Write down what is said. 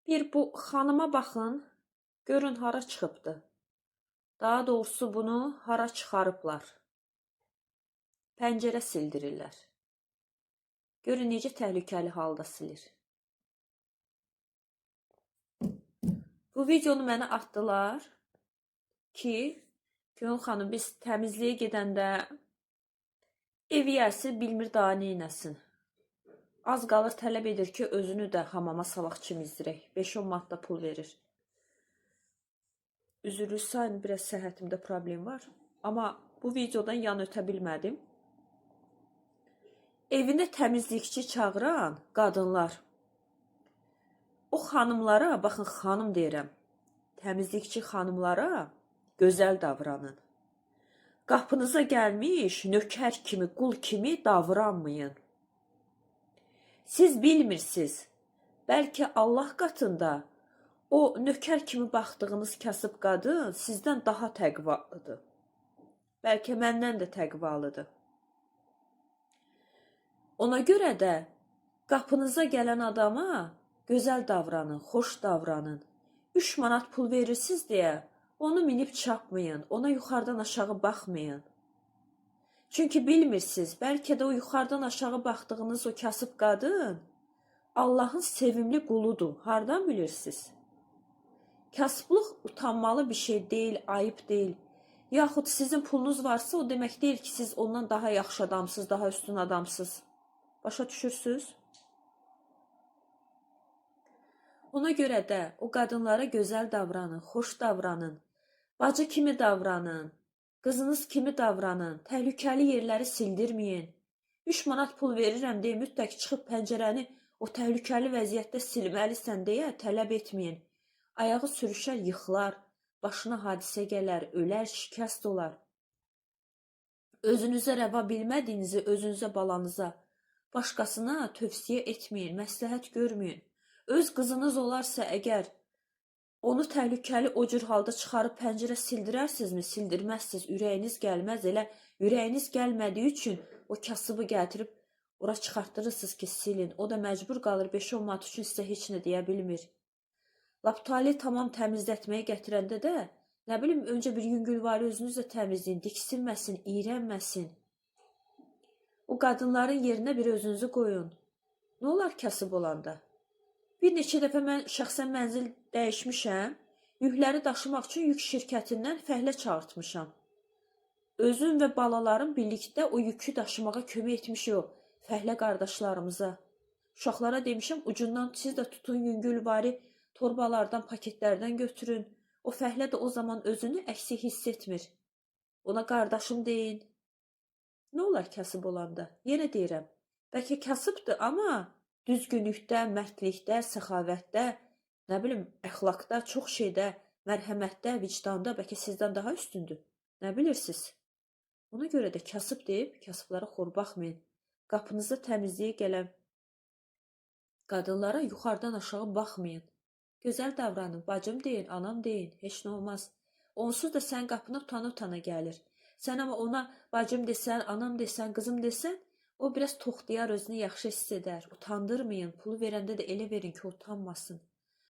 Bir bu xanıma baxın, görün hara çıxıbdı. Daha doğrusu bunu hara çıxarıblar. Pəncərə sildirirlər. Görün necə təhlükəli halda silir. Bu videonu mənə atdılar ki, Gönül xanım biz təmizliyə gedəndə ev yiyəsi bilmir daha neynəsin. Az qalır tələb edir ki, özünü də hamama salaq çimizdirək. 5-10 manat da pul verir. Üzürlü sayın, biraz səhhətimdə problem var. Amma bu videodan yan ötə bilmədim. Evində təmizlikçi çağıran qadınlar, o xanımlara, baxın xanım deyirəm, təmizlikçi xanımlara gözəl davranın. Qapınıza gəlmiş nökər kimi, qul kimi davranmayın. Siz bilmirsiniz, bəlkə Allah qatında o nökər kimi baxdığınız kasıb qadın sizdən daha təqvalıdır. Bəlkə məndən də təqvalıdır. Ona görə də qapınıza gələn adama gözəl davranın, xoş davranın. 3 manat pul verirsiniz deyə onu minib çapmayın, ona yuxarıdan aşağı baxmayın. Çünki bilmirsiniz, bəlkə də o yuxarıdan aşağı baxdığınız o kasıb qadın Allahın sevimli quludur. Hardan bilirsiniz? Kasıblıq utanmalı bir şey deyil, ayıb deyil. Yaxud sizin pulunuz varsa o demək deyil ki, siz ondan daha yaxşı adamsınız, daha üstün adamsınız. Başa düşürsünüz? Ona görə də o qadınlara gözəl davranın, xoş davranın, bacı kimi davranın, qızınız kimi davranın, təhlükəli yerləri sildirməyin. 3 manat pul verirəm deyə mütləq çıxıb pəncərəni o təhlükəli vəziyyətdə silməlisən deyə tələb etməyin. Ayağı sürüşər, yıxılar, başına hadisə gələr, ölər, şikəst olar. Özünüzə rəva bilmədiyinizi özünüzə, balanıza, başqasına tövsiyə etməyin, məsləhət görməyin. Öz qızınız olarsa əgər onu təhlükəli o cür halda çıxarıb pəncərə sildirərsinizmi? Sildirməzsiniz, ürəyiniz gəlməz. Elə ürəyiniz gəlmədiyi üçün o kasıbı gətirib ora çıxartdırırsınız ki, silin. O da məcbur qalır 5-10 manat üçün sizə heç nə deyə bilmir. Lap tali tamam təmizlətməyə gətirəndə də, nə bilim, öncə bir yüngülvari özünüz də təmizləyin, diksinməsin, iyrənməsin. O qadınların yerinə bir özünüzü qoyun. Nə olar kasıb olanda? Bir neçə dəfə mən şəxsən mənzil dəyişmişəm, yükləri daşımaq üçün yük şirkətindən fəhlə çağırtmışam. Özüm və balalarım birlikdə o yükü daşımağa kömək etmişik o fəhlə qardaşlarımıza. Uşaqlara demişəm, ucundan siz də tutun, yüngülvari torbalardan, paketlərdən götürün. O fəhlə də o zaman özünü əksik hiss etmir. Ona qardaşım deyin. Nə olar kasıb olanda? Yenə deyirəm, bəlkə kasıbdır, amma düzgünlükdə, mərdlikdə, səxavətdə, nə bilim, əxlaqda, çox şeydə, mərhəmətdə, vicdanda bəlkə sizdən daha üstündür. Nə bilirsiniz? Ona görə də kasıb deyib, kasıblara xor baxmayın. Qapınızda təmizliyə gələn qadınlara yuxarıdan aşağı baxmayın. Gözəl davranın, bacım deyin, anam deyin, heç nə olmaz. Onsuz da sən qapına utana-utana gəlir. Sən amma ona bacım desən, anam desən, qızım desən, o biraz toxtayar, özünü yaxşı hiss edər. Utandırmayın, pulu verəndə də elə verin ki, utanmasın.